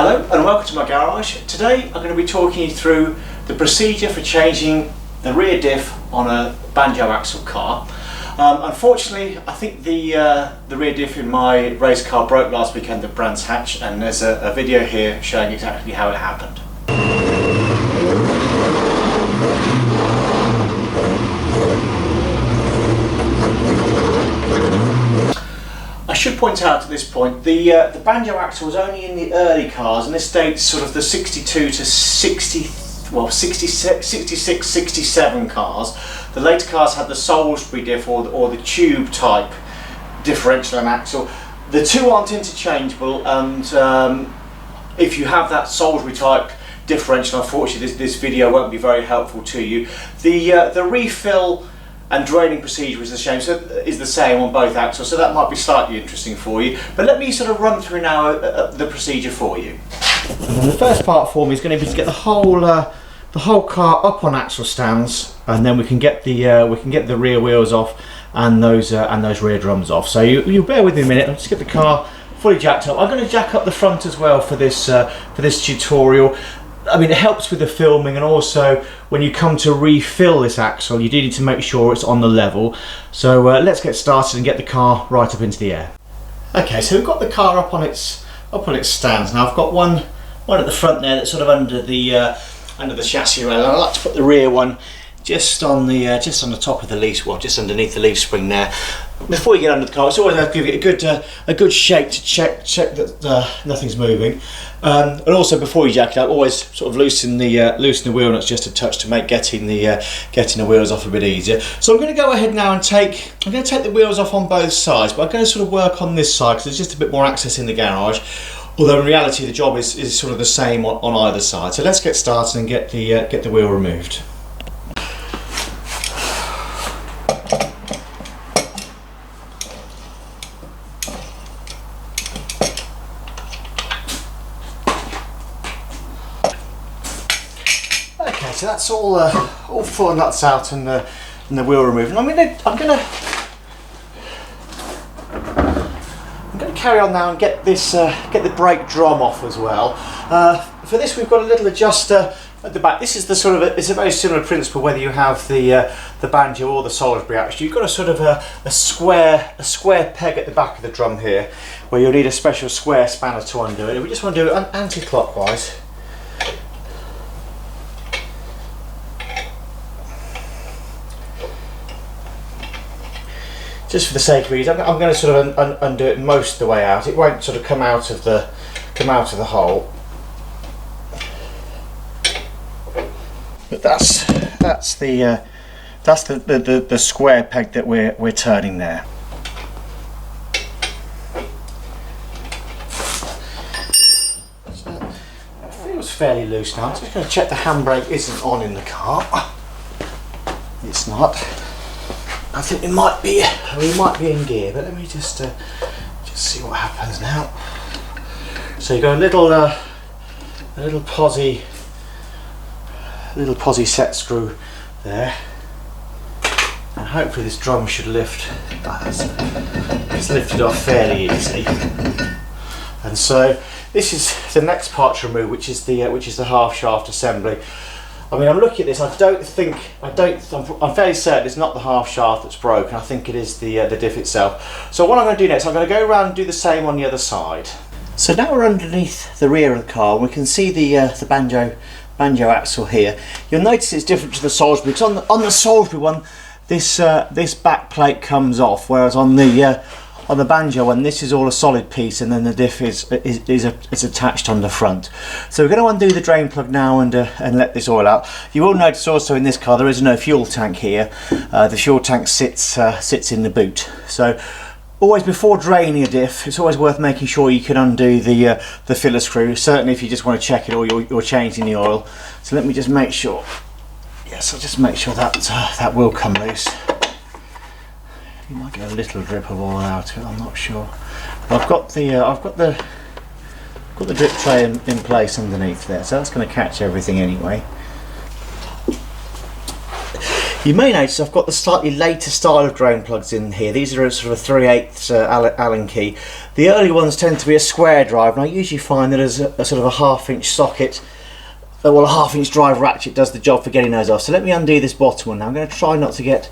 Hello and welcome to my garage. Today I'm going to be talking you through the procedure for changing the rear diff on a Banjo axle car. Unfortunately, I think the rear diff in my race car broke last weekend at Brands Hatch, and there's a video here showing exactly how it happened. I should point out at this point, the Banjo axle was only in the early cars, and this dates sort of the 62 to 66, 67 cars. The later cars had the Salisbury diff or the tube type differential and axle. The two aren't interchangeable, and if you have that Salisbury type differential, unfortunately this video won't be very helpful to you. The refill and draining procedure is the same on both axles, so that might be slightly interesting for you. But let me sort of run through now the procedure for you. And the first part for me is going to be to get the whole car up on axle stands, and then we can get the rear wheels off and those rear drums off. So you bear with me a minute. I'll just get the car fully jacked up. I'm going to jack up the front as well for this tutorial. I mean, it helps with the filming, and also when you come to refill this axle, you do need to make sure it's on the level. So let's get started and get the car right up into the air. Okay, so we've got the car up on its stands. Now I've got one at the front there that's sort of under the chassis rail. I like to put the rear one just on the top of the leaf, well, just underneath the leaf spring there. Before you get under the car, it's always nice to give it a good shake to check that nothing's moving. And also before you jack it up, always sort of loosen the wheel nuts just a touch to make getting the wheels off a bit easier. So I'm going to go ahead now and take the wheels off on both sides, but I'm going to sort of work on this side because there's just a bit more access in the garage. Although in reality the job is sort of the same on either side. So let's get started and get the wheel removed. Okay, so that's all four nuts out and the wheel removed. And I'm gonna carry on now and get the brake drum off as well. For this we've got a little adjuster at the back. This is it's a very similar principle whether you have the Banjo or the Salisbury actually. You've got a sort of a square peg at the back of the drum here, where you'll need a special square spanner to undo it. We just want to do it anti-clockwise. Just for the sake of ease, I'm going to sort of undo it most of the way out. It won't sort of come out of the hole. But that's the square peg that we're turning there. So it feels fairly loose now. I'm just going to check the handbrake isn't on in the car. It's not. I think we might be in gear, but let me just see what happens now. So you got a little posi set screw there, and hopefully this drum should lift. It's lifted off fairly easily. And so this is the next part to remove, which is the half shaft assembly. I mean, I'm looking at this. I'm fairly certain it's not the half shaft that's broken. I think it is the diff itself. So what I'm going to do next, I'm going to go around and do the same on the other side. So now we're underneath the rear of the car, and we can see the Banjo axle here. You'll notice it's different to the Salisbury, because on the Salisbury one, this back plate comes off, whereas on the Banjo one, this is all a solid piece, and then the diff is attached on the front. So we're going to undo the drain plug now and let this oil out. You will notice also in this car there is no fuel tank here. The fuel tank sits in the boot. So always before draining a diff, it's always worth making sure you can undo the filler screw. Certainly if you just want to check it or you're changing the oil. So let me just make sure. Yes, I'll just make sure that will come loose. You might get a little drip of oil out of it, I'm not sure. But I've got the drip tray in place underneath there, so that's going to catch everything anyway. You may notice I've got the slightly later style of drain plugs in here. These are sort of a 3/8 Allen key. The early ones tend to be a square drive, and I usually find that as a sort of a 1/2 inch socket, well, a 1/2 inch drive ratchet does the job for getting those off. So let me undo this bottom one now. I'm going to try not to get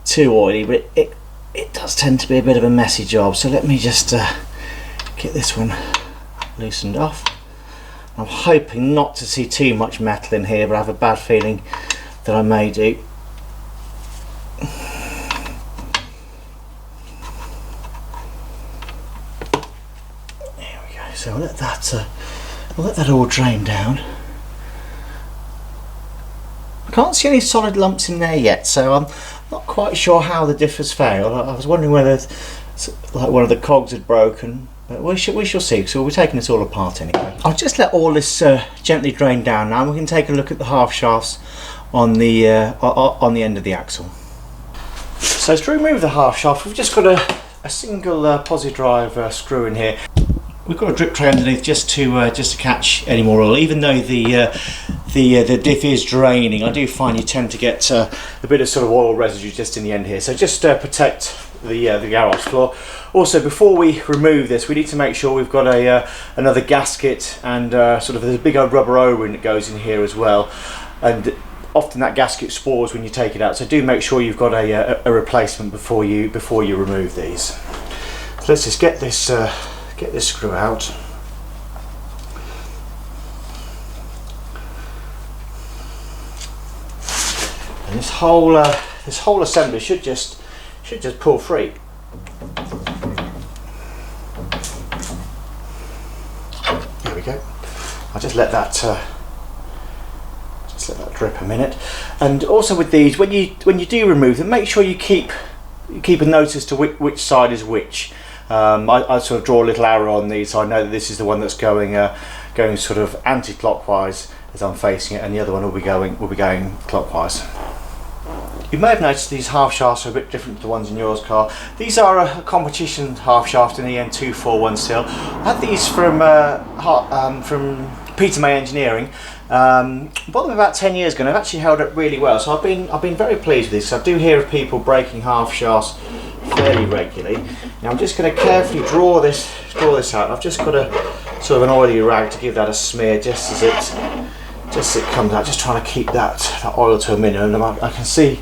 too oily, but it does tend to be a bit of a messy job. So let me just get this one loosened off. I'm hoping not to see too much metal in here, but I have a bad feeling that I may do. There we go. So I'll let that all drain down. I can't see any solid lumps in there yet, so I'm not quite sure how the diff has failed. I was wondering whether like one of the cogs had broken, but we shall see. So we'll be taking this all apart anyway. I'll just let all this gently drain down now, and we can take a look at the half shafts on the end of the axle. So to remove the half shaft, we've just got a single posi drive screw in here. We've got a drip tray underneath just to catch any more oil. Even though the diff is draining, I do find you tend to get a bit of sort of oil residue just in the end here. So just protect the garage floor. Also, before we remove this, we need to make sure we've got another gasket and sort of there's a big rubber O-ring that goes in here as well. And often that gasket spoils when you take it out, so do make sure you've got a replacement before you remove these. So let's just get this screw out. And this whole assembly should just pull free. There we go. I'll just let that drip a minute. And also with these, when you do remove them, make sure you keep a note as to which side is which. I sort of draw a little arrow on these, so I know that this is the one that's going sort of anti-clockwise as I'm facing it, and the other one will be going clockwise. You may have noticed these half shafts are a bit different to the ones in yours car. These are a competition half shaft in EN241 steel. I had these from Peter May Engineering. Bought them about 10 years ago, and they've actually held up really well. So I've been very pleased with this. I do hear of people breaking half shafts fairly regularly. Now I'm just going to carefully draw this out. I've just got a sort of an oily rag to give that a smear just as it comes out. Just trying to keep that oil to a minimum. I can see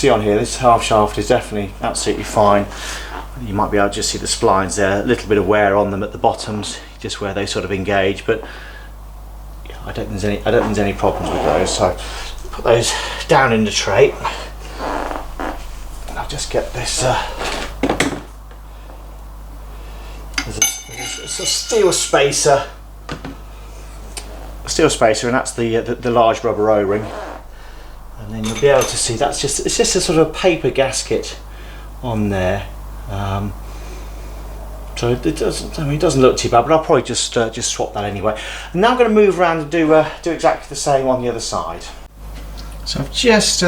on here this half shaft is definitely absolutely fine. You might be able to just see the splines there, a little bit of wear on them at the bottoms, just where they sort of engage, but yeah, I don't think there's any problems with those. So put those down in the tray, and I'll just get this. There's a steel spacer, and that's the large rubber O-ring. And then you'll be able to see it's just a sort of paper gasket on there. So it doesn't look too bad, but I'll probably just swap that anyway. And now I'm going to move around and do exactly the same on the other side. So I've just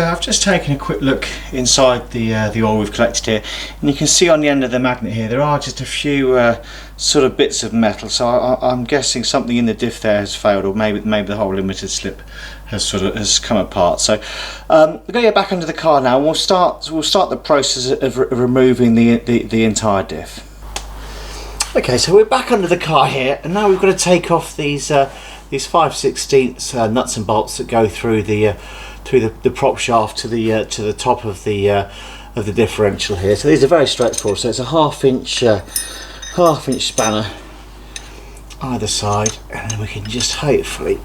taken a quick look inside the oil we've collected here, and you can see on the end of the magnet here there are just a few sort of bits of metal. So I'm guessing something in the diff there has failed, or maybe the whole limited slip has come apart. So we're going to get back under the car now, and we'll start the process of removing the entire diff. Okay, so we're back under the car here, and now we've got to take off these 5/16 nuts and bolts that go through the prop shaft to the top of the differential here. So these are very straightforward. So it's a half inch spanner either side, and then we can just hopefully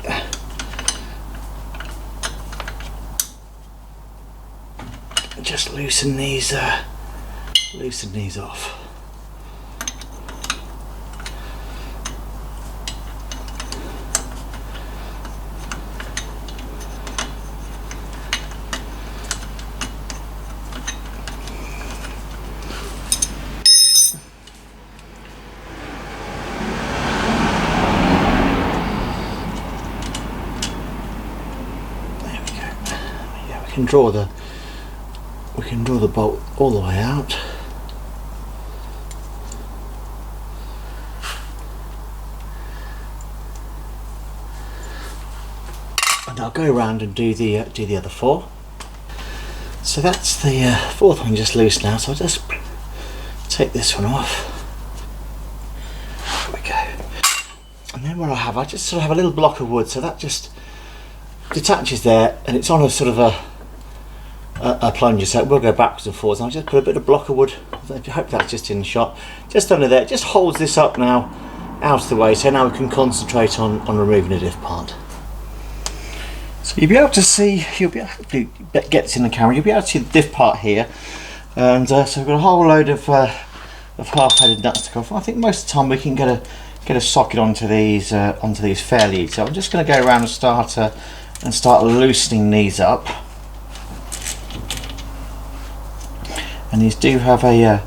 just loosen these off. We can draw the bolt all the way out. And I'll go around and do the other four. So that's the fourth one just loose now, so I'll just take this one off. There we go. And then what I just sort of have a little block of wood, so that just detaches there, and it's on a sort of a plunger, so it will go backwards and forwards. And I'll just put a bit of block of wood, I hope that's just in shot, just under there. It just holds this up now, out of the way, so now we can concentrate on removing the diff part. So you'll be able to see, you'll be able to get this in the camera, you'll be able to see the diff part here. And so we've got a whole load of half-headed nuts to come off. I think most of the time we can get a socket onto these fairly easy. So I'm just going to go around and start loosening these up. And these do have a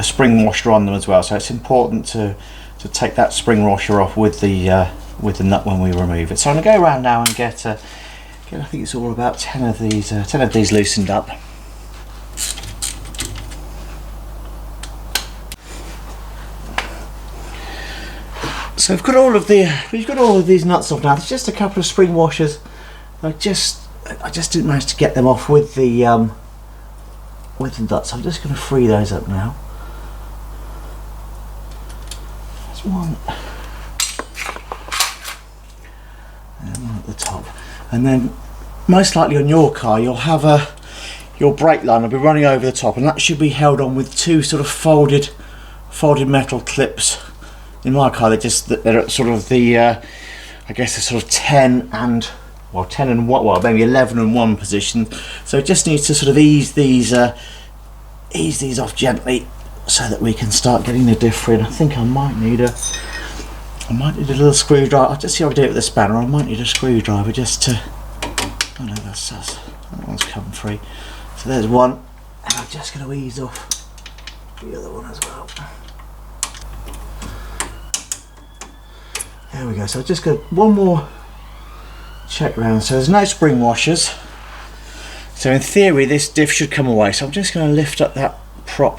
spring washer on them as well, so it's important to take that spring washer off with the nut when we remove it. So I'm going to go around now and get I think it's all about 10 of these loosened up. So we've got all of these nuts off now. There's just a couple of spring washers. I just didn't manage to get them off with the nuts. So I'm just going to free those up now. There's one, and one at the top, and then most likely on your car you'll have your brake line will be running over the top, and that should be held on with two sort of folded metal clips. In my car, they're at sort of the I guess they're sort of 10 and 1, well maybe 11 and 1 position. So it just needs to sort of ease these off gently, so that we can start getting the diff in. I think I might need a little screwdriver. I'll just see how I do it with the spanner. I might need a screwdriver just to. Oh no, that's that one's come free. So there's one, and I'm just going to ease off the other one as well. There we go. So I've just got one more check round. So there's no spring washers. So in theory this diff should come away. So I'm just going to lift up that prop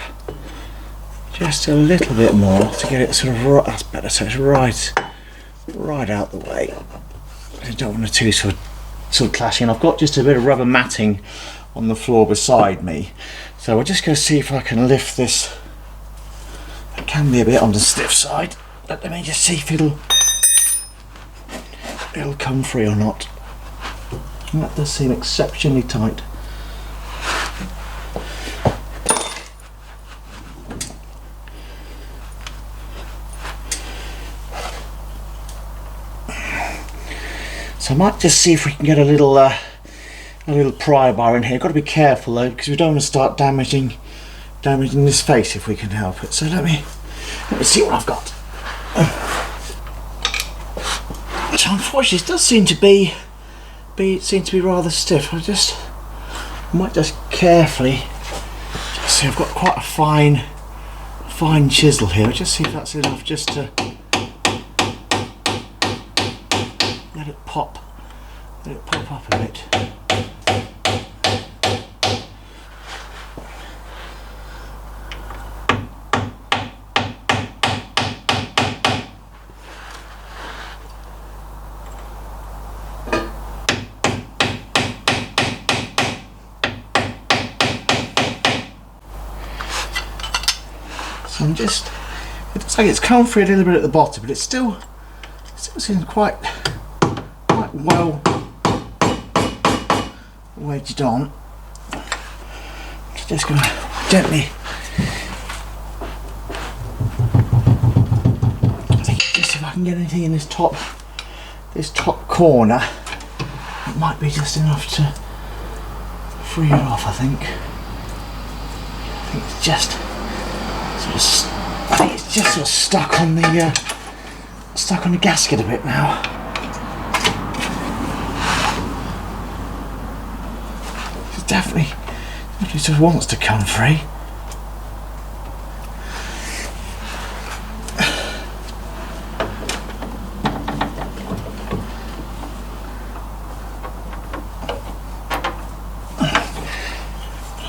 just a little bit more to get it sort of right. That's better. So it's right out the way. I don't want the two sort of clashing. I've got just a bit of rubber matting on the floor beside me. So we're just going to see if I can lift this. It can be a bit on the stiff side. But let me just see if it'll come free or not. And that does seem exceptionally tight. So I might just see if we can get a little pry bar in here. Got to be careful though, because we don't want to start damaging this face if we can help it. So let me see what I've got. So unfortunately, it does seem to be rather stiff. I might just carefully see. I've got quite a fine chisel here. Just see if that's enough, just to let it pop up a bit. So it looks like it's come free a little bit at the bottom, but it still seems quite well wedged on. Just going to gently, I think, just if I can get anything in this top corner, it might be just enough to free it off. I think it's just sort of stuck on the gasket a bit now. It definitely just wants to come free.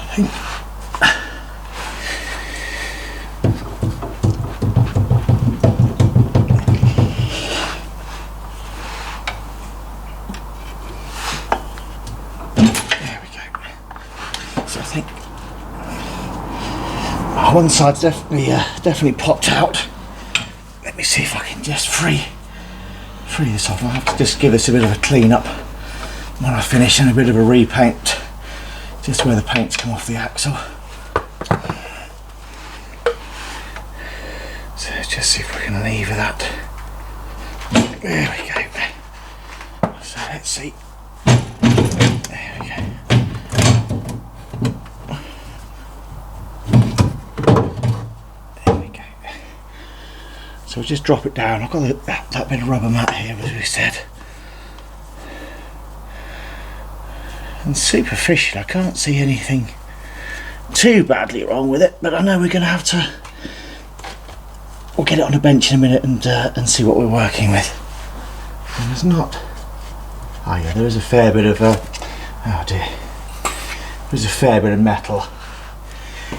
I think one side's definitely popped out. Let me see if I can just free this off. I'll have to just give this a bit of a clean up when I finish, and a bit of a repaint just where the paint's come off the axle. So let's just see if we can lever that. There we go. So let's see. There we go. There we go. So we'll just drop it down. I've got that bit of rubber mat here, as we said. And superficial, I can't see anything too badly wrong with it, but I know we're going to have to. We'll get it on a bench in a minute and see what we're working with. And there's not. Oh yeah, there is a fair bit of. Oh dear. There's a fair bit of metal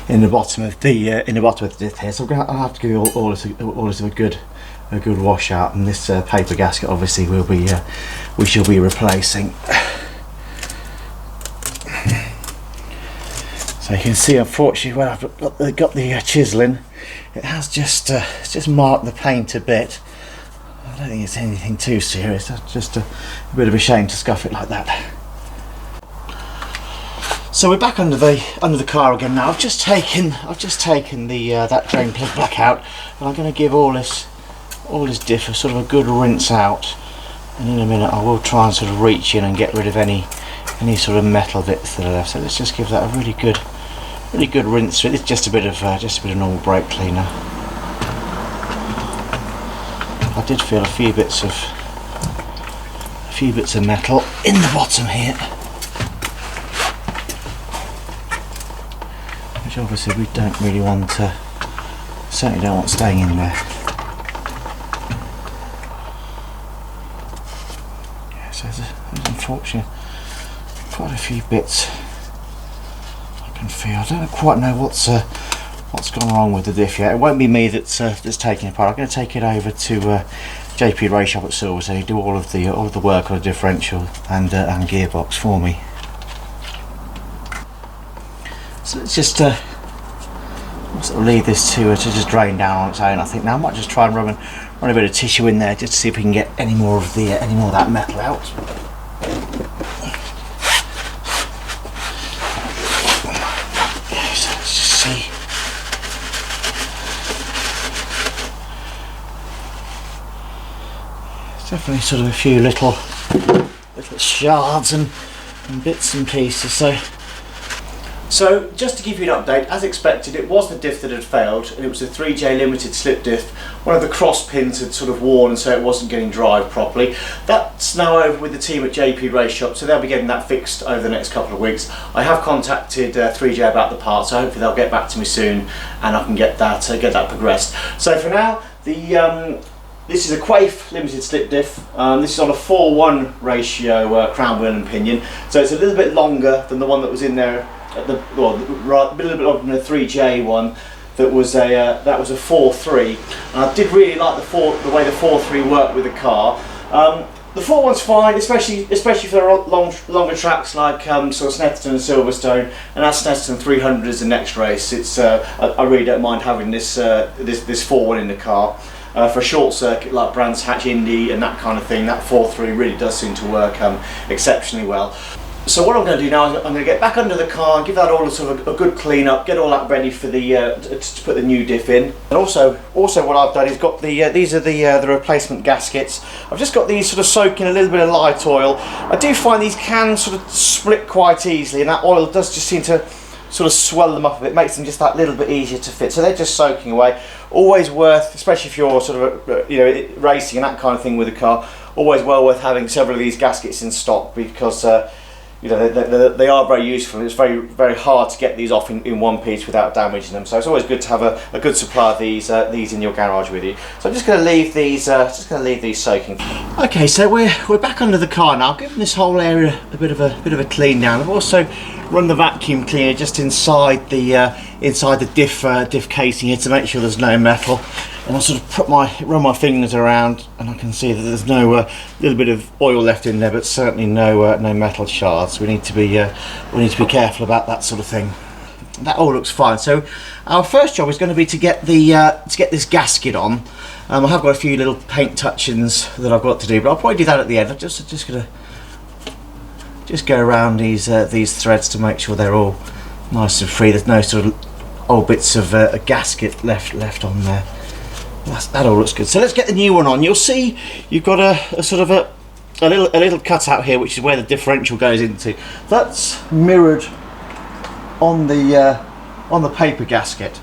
in the bottom of the disc here, so I'll have to give all this a good wash out, and this paper gasket obviously we shall be replacing. So you can see, unfortunately, when I've got the chiseling, it has just marked the paint a bit. I don't think it's anything too serious. That's just a bit of a shame to scuff it like that. So we're back under the car again now. I've just taken the that drain plug back out, and I'm going to give all this diff a sort of a good rinse out. And in a minute, I will try and sort of reach in and get rid of any sort of metal bits that are left. So let's just give that a really good rinse. It's just a bit of normal brake cleaner. I did feel a few bits of metal in the bottom here, which obviously we don't really want to. Certainly don't want staying in there. Yeah, so there's unfortunately quite a few bits I can feel. I don't quite know what's gone wrong with the diff yet. It won't be me that's taking it apart. I'm going to take it over to JP Ray Shop at Salisbury. They do all of the work on the differential and gearbox for me. So let's just sort of leave this to just drain down on its own. I think now I might just try and run a bit of tissue in there just to see if we can get any more of that metal out. Definitely sort of a few little shards and bits and pieces. So just to give you an update, as expected, it was the diff that had failed, and it was a 3J limited slip diff. One of the cross pins had sort of worn, and so it wasn't getting dried properly. That's now over with the team at JP Ray Shop, so they'll be getting that fixed over the next couple of weeks. I have contacted 3J about the part, so hopefully they'll get back to me soon, and I can get that progressed. So for now, this is a Quaife limited slip diff. This is on a 4:1 ratio crown wheel and pinion, so it's a little bit longer than the one that was in there at a little bit longer than the 3J one. That was a 4.3, and I did really like the way the 4.3 worked with the car. The 4.1's fine, especially for the longer tracks like sort of Snetterton and Silverstone, and as Snetterton 300 is the next race. It's I really don't mind having this 4.1 in the car. For a short circuit like Brands Hatch Indy and that kind of thing, that 4.3 really does seem to work exceptionally well. So what I'm going to do now is I'm going to get back under the car and give that all a sort of a good clean up, get all that ready for the to put the new diff in. And also what I've done is got these are the replacement gaskets. I've just got these sort of soaking a little bit of light oil. I do find these can sort of split quite easily, and that oil does just seem to sort of swell them up a bit, makes them just that little bit easier to fit. So they're just soaking away. Always worth, especially if you're sort of racing and that kind of thing with a car, always well worth having several of these gaskets in stock, because they are very useful. It's very, very hard to get these off in one piece without damaging them. So it's always good to have a good supply of these in your garage with you. So I'm just going to leave these soaking. Okay, so we're back under the car now. I've given this whole area a bit of a clean down. I've also run the vacuum cleaner just inside the diff casing here to make sure there's no metal. And I sort of run my fingers around, and I can see that there's no little bit of oil left in there, but certainly no metal shards. We need to be careful about that sort of thing. that all looks fine. So our first job is going to be to get the to get this gasket on. I have got a few little paint touch-ins that I've got to do, but I'll probably do that at the end. I'm just gonna go around these threads to make sure they're all nice and free. There's no sort of old bits of a gasket left on there. That all looks good. So let's get the new one on. You'll see you've got a sort of a little cutout here, which is where the differential goes into. That's mirrored on the paper gasket.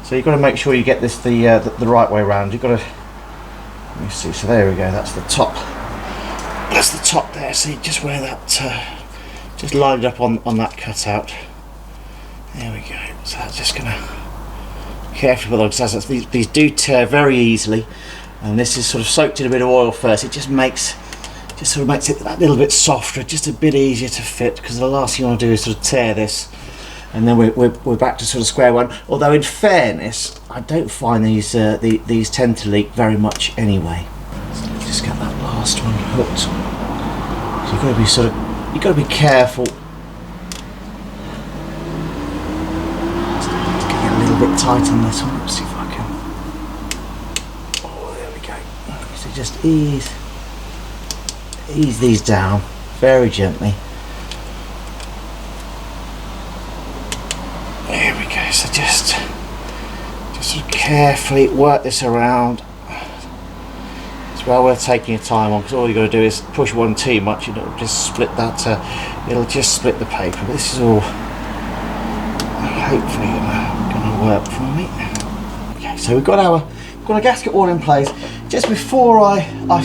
So you've got to make sure you get this the right way around. You've got to, let me see. So there we go. That's the top. That's the top there. See just where that just lined up on that cutout. There we go. So that's just gonna carefully with those. These do tear very easily, and this is sort of soaked in a bit of oil first. It just sort of makes it that little bit softer, just a bit easier to fit. Because the last thing you want to do is sort of tear this. And then we're back to sort of square one. Although in fairness, I don't find these tend to leak very much anyway. So let's just get that last one hooked. So you've got to be careful. Let's get it a little bit tight on this one. Let's see if I can. Oh, there we go. So just ease these down very gently. There we go. So just sort of carefully work this around. It's well worth taking your time on, because all you've got to do is push one too much and it'll just split that. It'll just split the paper. But this is all hopefully going to work for me. Okay, so we've got a gasket all in place. Just before I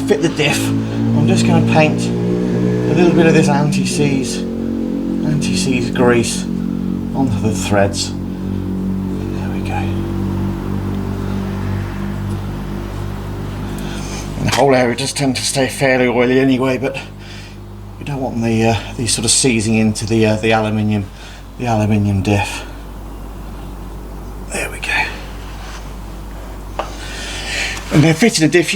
fit the diff, I'm just going to paint a little bit of this anti-seize grease onto the threads. There we go. And the whole area does tend to stay fairly oily anyway, but you don't want these sort of seizing into the aluminium diff. There we go. And then fitting the diff,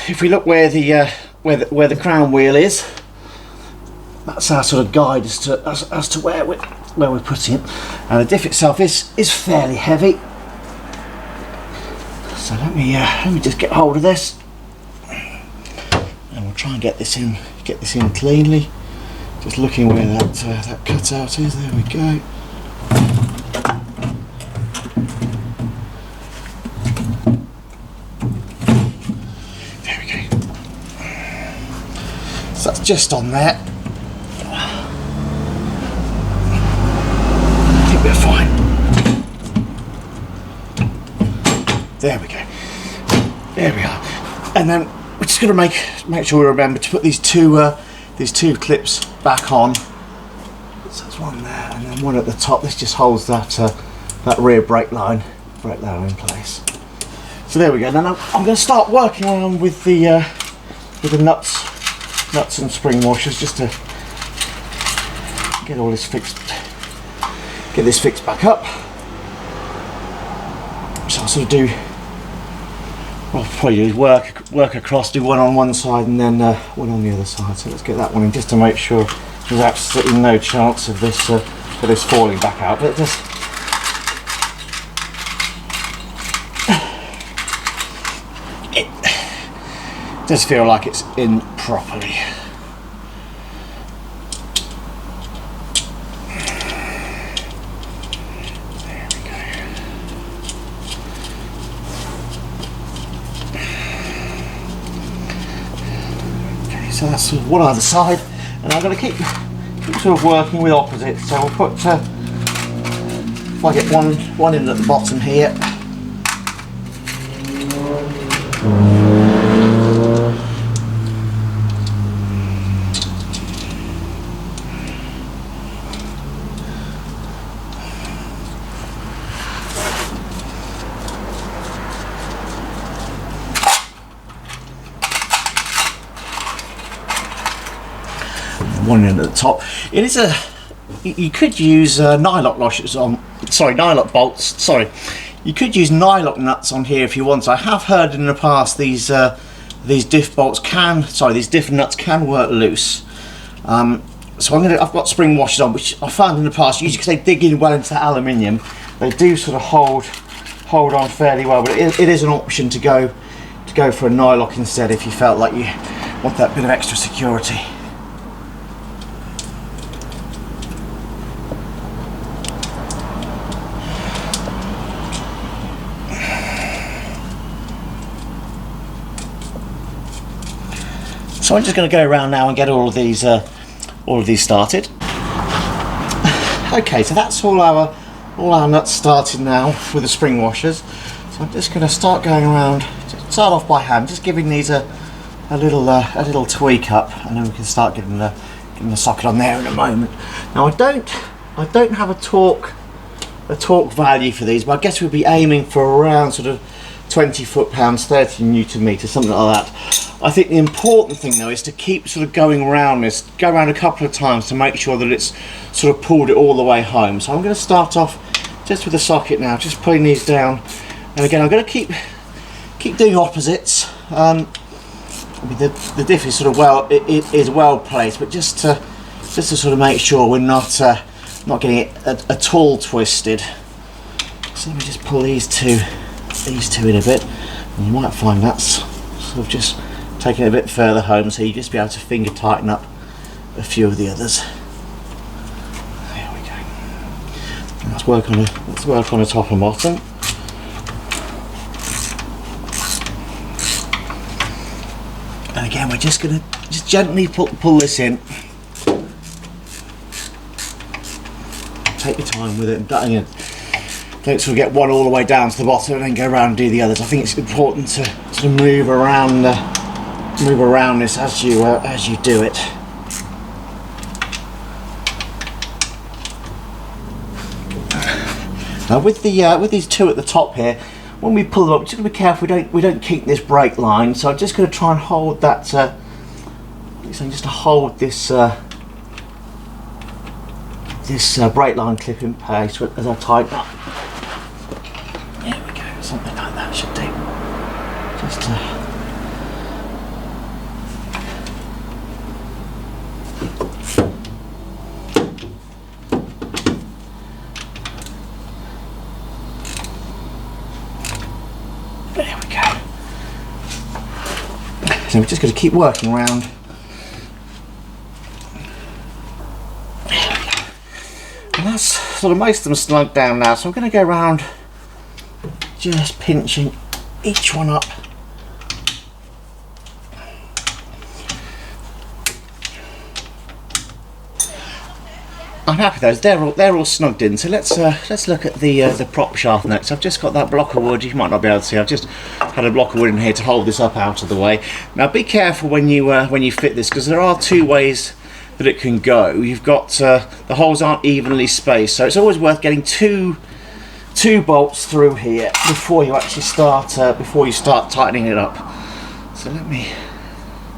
if we look where the crown wheel is, that's our sort of guide as to where we're putting it. And the diff itself is fairly heavy. So let me just get hold of this, and we'll try and get this in cleanly. Just looking where that cutout is. There we go. There we go. So that's just on there. We're fine. There we go. There we are. And then we're just going to make sure we remember to put these two clips back on. So there's one there, and then one at the top. This just holds that rear brake line in place. So there we go. And then I'm going to start working around with the nuts and spring washers, just to get all this fixed. Get this fixed back up. So I'll sort of do, well, probably work across, do one on one side and then one on the other side. So let's get that one in, just to make sure there's absolutely no chance of this falling back out. But it does feel like it's in properly. So that's sort of one either side, and I'm going to keep sort of working with opposites. So we'll put, if I get one in at the bottom here. One in at the top. It is you could use nylock bolts. Sorry, you could use nylock nuts on here if you want. I have heard in the past these diff nuts can work loose. So I've got spring washers on, which I found in the past, usually because they dig in well into that aluminium, they do sort of hold on fairly well. But it is an option to go for a nylock instead if you felt like you want that bit of extra security. So I'm just going to go around now and get all of these started. Okay, so that's all our nuts started now with the spring washers. So I'm just going to start going around. Start off by hand, just giving these a little tweak up, and then we can start getting the socket on there in a moment. Now I don't have a torque value for these, but I guess we'll be aiming for around sort of 20 foot-pounds, 30 newton meters, something like that. I think the important thing though is to keep sort of going around this, go around a couple of times to make sure that it's sort of pulled it all the way home. So I'm going to start off just with the socket now, just putting these down, and again I'm going to keep doing opposites. The diff is sort of it is well placed, but just to sort of make sure we're not getting it at all twisted. So let me just pull these two in a bit, and you might find that's sort of just taking it a bit further home, so you just be able to finger tighten up a few of the others. There we go. Let's work on the top and bottom. And again, we're just going to gently pull this in. Take your time with it. Don't sort of get one all the way down to the bottom and then go around and do the others. I think it's important to sort of move around this as you do it. Now with these two at the top here, when we pull them up, just gotta be careful we don't kink this brake line. So I'm just going to try and hold that. Just to hold this brake line clip in place as I tighten up. There we go, something like that should do. Just there we go. So we're just going to keep working around. And that's sort of most of them snug down now, so I'm going to go around just pinching each one up. I'm happy those, they're all snugged in. So let's look at the prop shaft next. I've just got that block of wood. You might not be able to see. I've just had a block of wood in here to hold this up out of the way. Now be careful when you fit this, because there are two ways that it can go. You've got the holes aren't evenly spaced, so it's always worth getting two bolts through here before you actually start tightening it up. So let me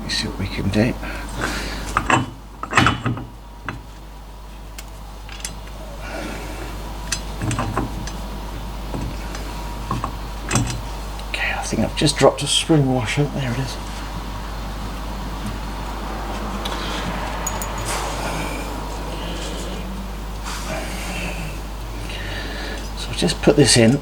see what we can do. Okay, I think I've just dropped a spring washer. There it is. Just put this in.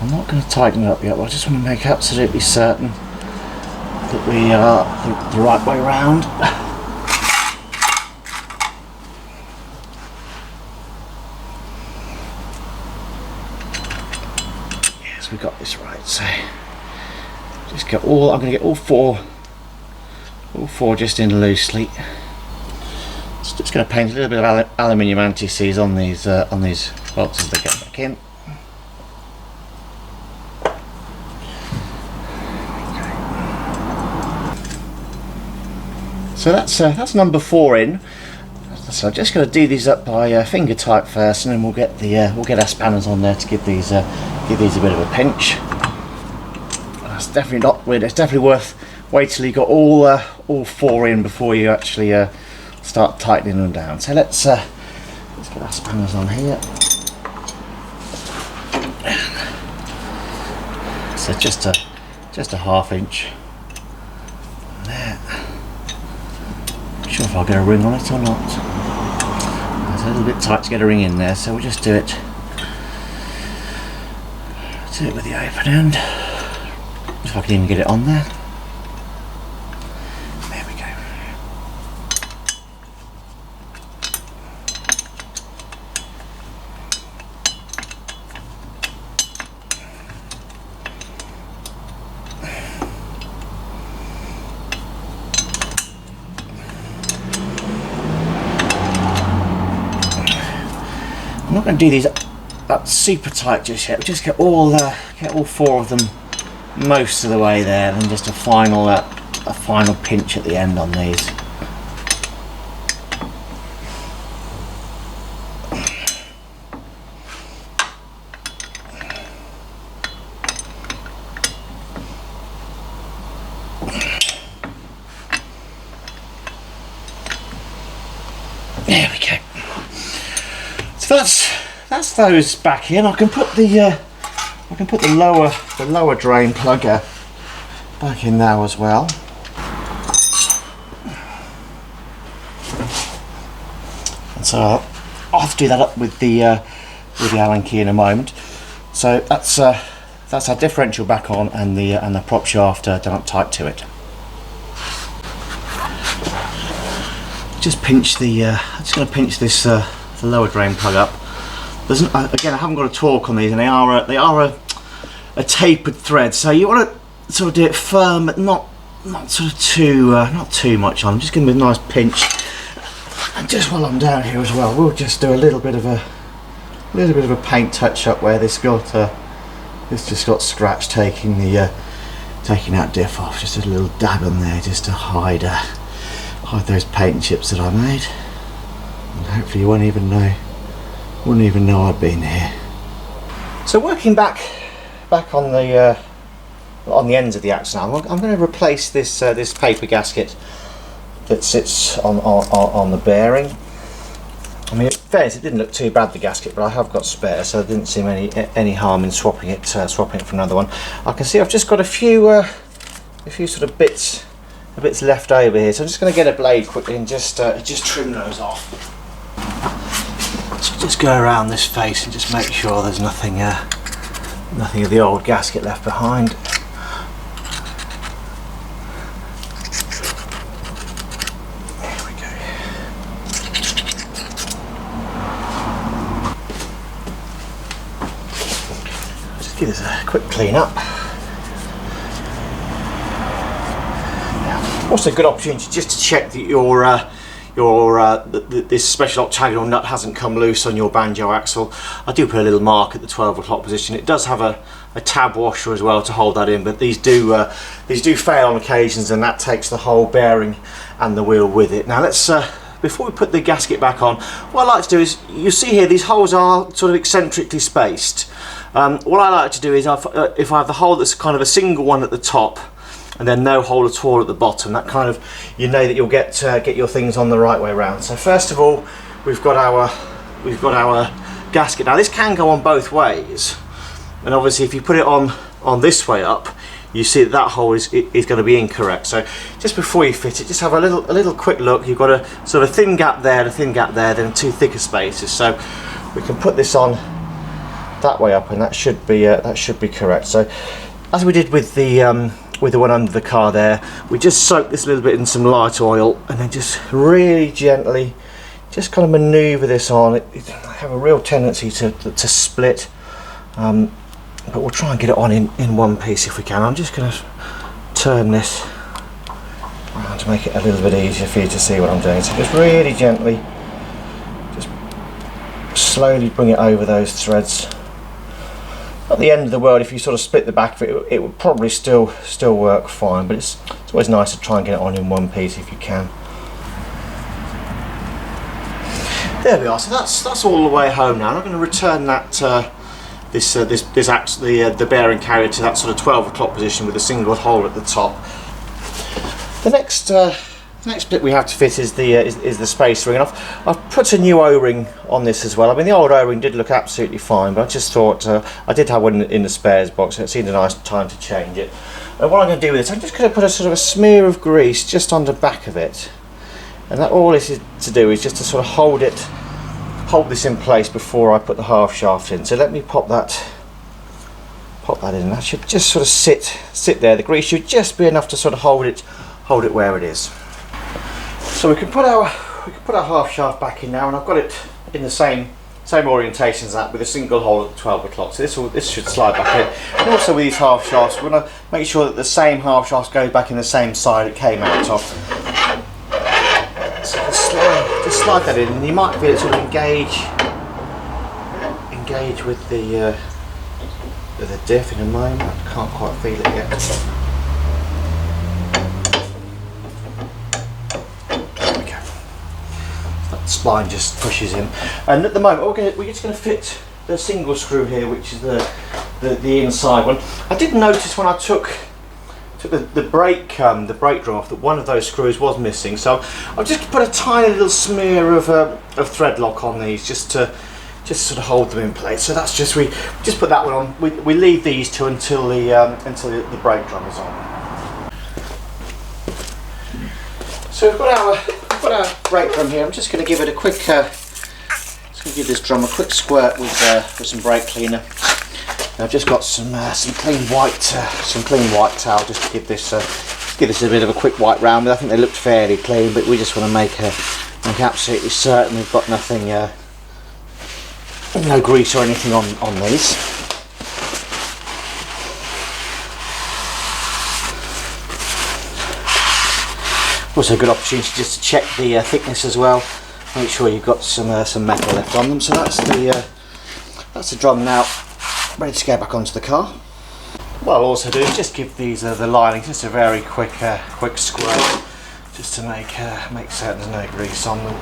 I'm not going to tighten it up yet, but I just want to make absolutely certain that we are the right way round. Yes, we got this right. So just get I'm going to get all four just in loosely. Just going to paint a little bit of aluminium anti-seize on these bolts as they get back in. Okay. So that's number 4 in. So I'm just going to do these up by finger tight first, and then we'll get our spanners on there to give these a bit of a pinch. That's definitely not weird. It's definitely worth wait till you got all 4 in before you actually start tightening them down. So let's get our spanners on here. So just a 1/2 inch there. sure if I'll get a ring on it or not. It's a little bit tight to get a ring in there, so we'll just do it. Do it with the open end. If I can even get it on there. There we go. I'm not going to do these up super tight just yet. We'll just get all four of them most of the way there, and just a final pinch at the end on these. There we go. So that's those back in. I can put the lower drain plugger back in now as well. And so I'll have to do that up with the Allen key in a moment. So that's our differential back on, and the prop shaft done up tight to it. Just pinch I'm just going to pinch this the lower drain plug up. Again, I haven't got a torque on these, and they are a tapered thread, so you want to sort of do it firm, but not sort of too much on. I'm just going to do a nice pinch, and just while I'm down here as well, we'll just do a little bit of a paint touch up where this just got scratch taking that diff off. Just a little dab on there, just to hide those paint chips that I made, and hopefully you won't even know I've been here. So working back on the ends of the axle now, I'm going to replace this paper gasket that sits on the bearing. I mean, in fairness, it didn't look too bad, the gasket, but I have got spare, so there didn't seem any harm in swapping it for another one. I can see I've just got a few sort of bits left over here, so I'm just going to get a blade quickly and just trim those off. So just go around this face and just make sure there's nothing of the old gasket left behind. There we go. Just give this a quick clean up. Also a good opportunity just to check that this special octagonal nut hasn't come loose on your Banjo axle. I do put a little mark at the 12 o'clock position. It does have a tab washer as well to hold that in, but these do fail on occasions, and that takes the whole bearing and the wheel with it. Now let's before we put the gasket back on, what I like to do is, you see here these holes are sort of eccentrically spaced. What I like to do is if I have the hole that's kind of a single one at the top, and then no hole at all at the bottom, that kind of, you know that you'll get your things on the right way around. So first of all, we've got our gasket. Now this can go on both ways, and obviously if you put it on this way up, you see that hole is going to be incorrect. So just before you fit it, just have a little quick look. You've got a sort of thin gap there, and a thin gap there, then two thicker spaces. So we can put this on that way up, and that should be correct. So as we did with the one under the car there, we just soak this a little bit in some light oil, and then just really gently just kind of maneuver this on. It have a real tendency to split, but we'll try and get it on in one piece if we can. I'm just going to turn this around to make it a little bit easier for you to see what I'm doing. So just really gently, just slowly bring it over those threads. Not the end of the world. If you sort of split the back of it, it would probably still work fine, but it's always nice to try and get it on in one piece if you can. There we are. So that's all the way home now. I'm going to return that the bearing carrier to that sort of 12 o'clock position with a single hole at the top. The next bit we have to fit is the space ring, and I've put a new O-ring on this as well. I mean, the old O-ring did look absolutely fine, but I just thought I did have one in the spares box, so it seemed a nice time to change it. And what I'm going to do with this, I'm just going to put a sort of a smear of grease just on the back of it, And that all this is to do is just to sort of hold this in place before I put the half shaft in. So let me pop that in. That should just sort of sit there. The grease should just be enough to sort of hold it where it is. So we can put our half shaft back in now, and I've got it in the same orientation as that, with a single hole at 12 o'clock. So this should slide back in. And also with these half shafts, we're going to make sure that the same half shaft goes back in the same side it came out of. So just slide that in, and you might feel it sort of engage with the diff in a moment. I can't quite feel it yet. There we go. That spline just pushes in, and at the moment we're just going to fit the single screw here, which is the inside one. I did notice when I took the brake drum off that one of those screws was missing, so I've just put a tiny little smear of thread lock on these just to sort of hold them in place. So that's just, we just put that one on. We leave these two until the brake drum is on. So we've got our brake drum here. I'm just going to give it a quick. Just going to give this drum a quick squirt with some brake cleaner. I've just got some clean white towel just to give this a bit of a quick wipe round. I think they looked fairly clean, but we just want to make absolutely certain we've got nothing, no grease or anything on these. Also a good opportunity just to check the thickness as well. Make sure you've got some metal left on them. So that's the drum now, ready to go back onto the car. What I'll also do is just give these the linings just a very quick squirt, just to make certain there's no grease on them.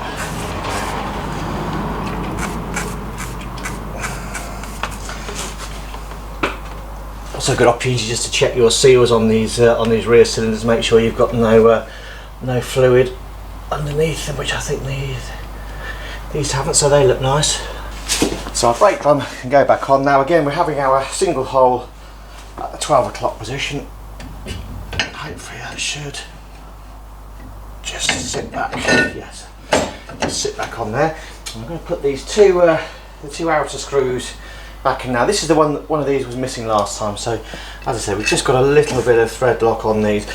Also a good opportunity just to check your seals on these rear cylinders. Make sure you've got no fluid underneath them, which I think these haven't, so they look nice. So our brake drum can go back on now. Again, we're having our single hole at the 12 o'clock position. Hopefully that should just sit back. Yes, just sit back on there. I'm going to put these the two outer screws back in now. This is the one of these was missing last time. So as I said, we've just got a little bit of thread lock on these.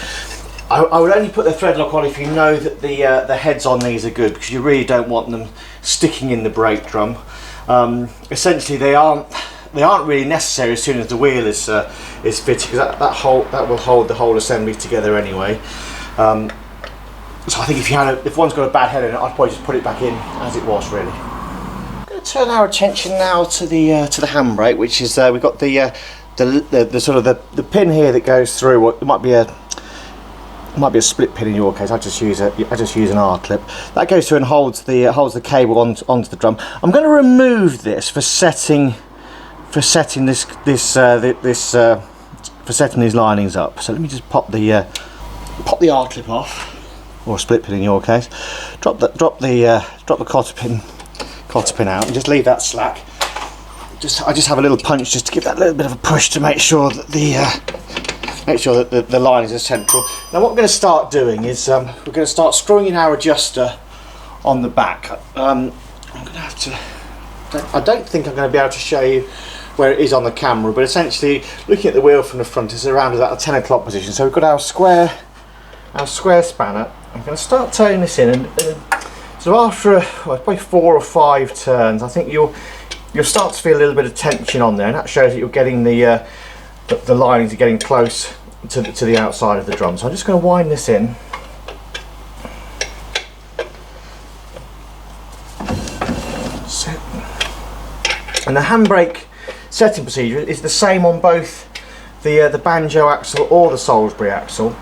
I would only put the thread lock on if you know that the heads on these are good, because you really don't want them sticking in the brake drum. Essentially, they aren't really necessary as soon as the wheel is fitted, because that will hold the whole assembly together anyway. So I think if one's got a bad head in it, I'd probably just put it back in as it was really. I'm going to turn our attention now to the handbrake, which is we've got the sort of the pin here that goes through. It might be a split pin in your case. I just use an R clip that goes through and holds the cable onto the drum. I'm going to remove this for setting these linings up. So let me just pop the R clip off, or a split pin in your case. Drop the cotter pin out and just leave that slack. I just have a little punch just to give that little bit of a push to make sure that the linings are central. Now what we're going to start doing is we're going to start screwing in our adjuster on the back. I'm going to have to. I don't think I'm going to be able to show you where it is on the camera, but essentially looking at the wheel from the front is around about a 10 o'clock position. So we've got our square spanner. I'm going to start turning this in, and so after probably 4 or 5 turns, I think you'll start to feel a little bit of tension on there, and that shows that you're getting the linings are getting close to the outside of the drum. So I'm just going to wind this in. And the handbrake setting procedure is the same on both the Banjo axle or the Salisbury axle.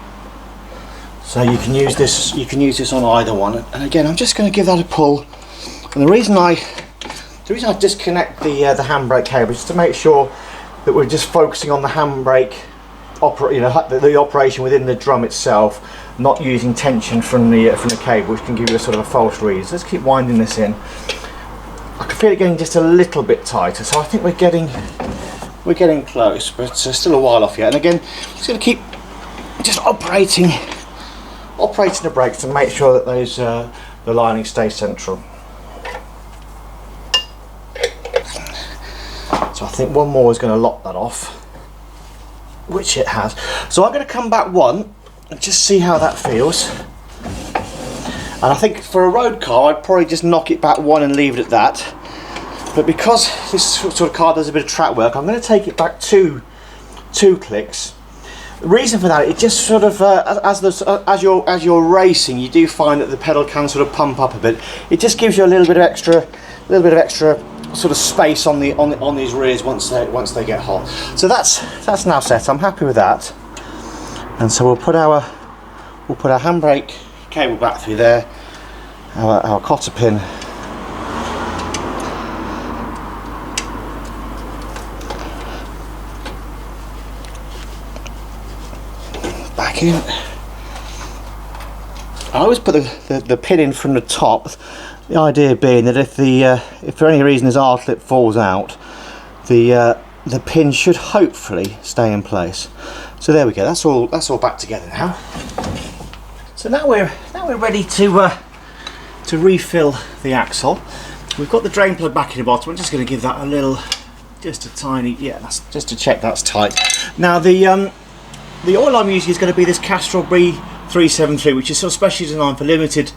So you can use this on either one. And again, I'm just going to give that a pull. And the reason I disconnect the handbrake cable is to make sure that we're just focusing on the handbrake, the operation within the drum itself, not using tension from the cable, which can give you a sort of a false read. So let's keep winding this in. I can feel it getting just a little bit tighter, so I think we're getting close, but still a while off yet. And again, just going to keep just operating operating the brakes to make sure that those the lining stays central. So I think one more is going to lock that off, which it has. So I'm going to come back one and just see how that feels. And I think for a road car I'd probably just knock it back one and leave it at that. But because this sort of car does a bit of track work, I'm going to take it back two clicks. The reason for that, it just sort of as you're racing, you do find that the pedal can sort of pump up a bit. It just gives you a little bit of extra sort of space on these rears once they get hot. So that's now set. I'm happy with that. And so we'll put our handbrake cable back through there. Our cotter pin. Back in. I always put the pin in from the top. The idea being that if for any reason this R-clip falls out, the pin should hopefully stay in place. So there we go. That's all back together now. So now we're ready to refill the axle. We've got the drain plug back in the bottom. I'm just going to give that a little, just a tiny, that's just to check that's tight. Now the oil I'm using is going to be this Castrol B373, which is sort of specially designed for limited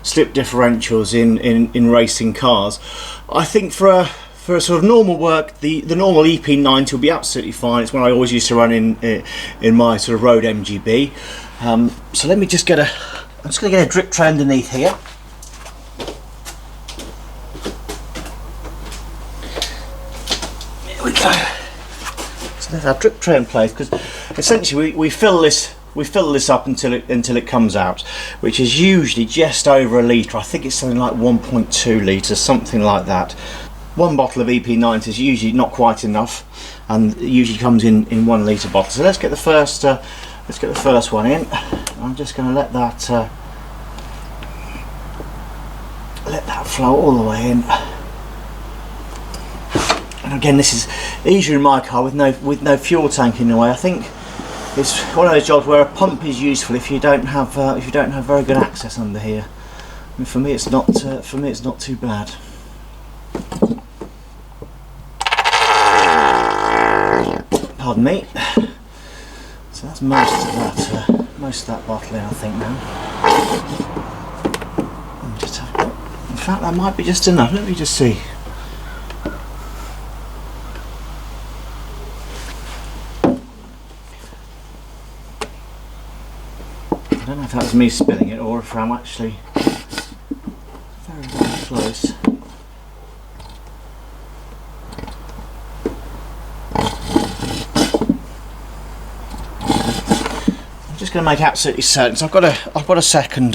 slip differentials in racing cars. I think for a sort of normal work, the normal EP90 will be absolutely fine. It's one I always used to run in my sort of road MGB. So let me just I'm just going to get a drip tray underneath here. There we go. So there's our drip tray in place, because essentially we fill this up until it comes out, which is usually just over a litre. I think it's something like 1.2 litres, something like that. One bottle of EP90 is usually not quite enough, and it usually comes in 1 litre bottles. So let's get the first one in. I'm just going to let that flow all the way in. And again, this is easier in my car with no fuel tank in the way. I think it's one of those jobs where a pump is useful if you don't have very good access under here. I mean, for me it's not too bad. Pardon me. So that's most of that bottle in, I think now. In fact, that might be just enough. Let me just see. I don't know if that was me spilling it or if I'm actually very, very close. I'm just going to make absolutely certain. So I've got a second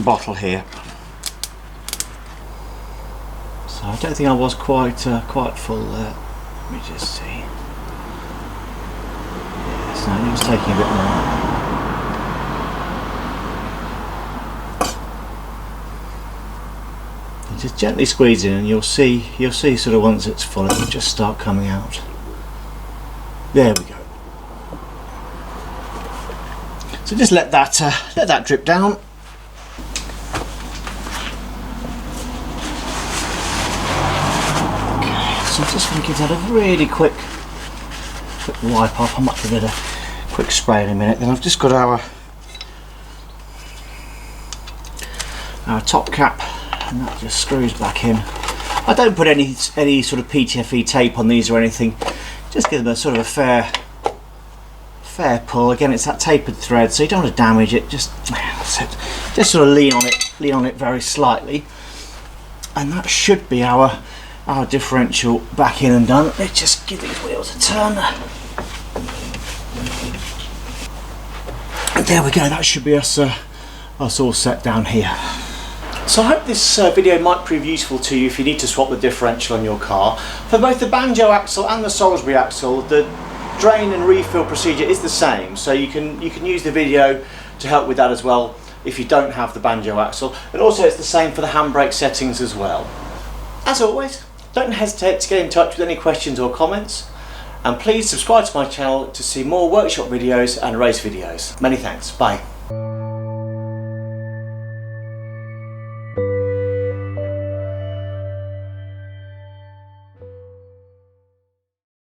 bottle here. So I don't think I was quite full there. Let me just see. Yes, no, it was taking a bit more. Just gently squeeze in, and you'll see sort of once it's full, it'll just start coming out. There we go. So just let that drip down. Okay, so I'm just going to give that a really quick wipe off. I might give it a quick spray in a minute. Then I've just got our top cap. And that just screws back in. I don't put any sort of PTFE tape on these or anything. Just give them a sort of a fair pull. Again, it's that tapered thread, so you don't want to damage it. Just sort of lean on it very slightly, and that should be our differential back in and done. Let's just give these wheels a turn. And there we go. That should be us all set down here. So I hope this video might prove useful to you if you need to swap the differential on your car. For both the Banjo axle and the Salisbury axle, the drain and refill procedure is the same, so you can use the video to help with that as well if you don't have the Banjo axle, and also it's the same for the handbrake settings as well. As always, don't hesitate to get in touch with any questions or comments, and please subscribe to my channel to see more workshop videos and race videos. Many thanks. Bye.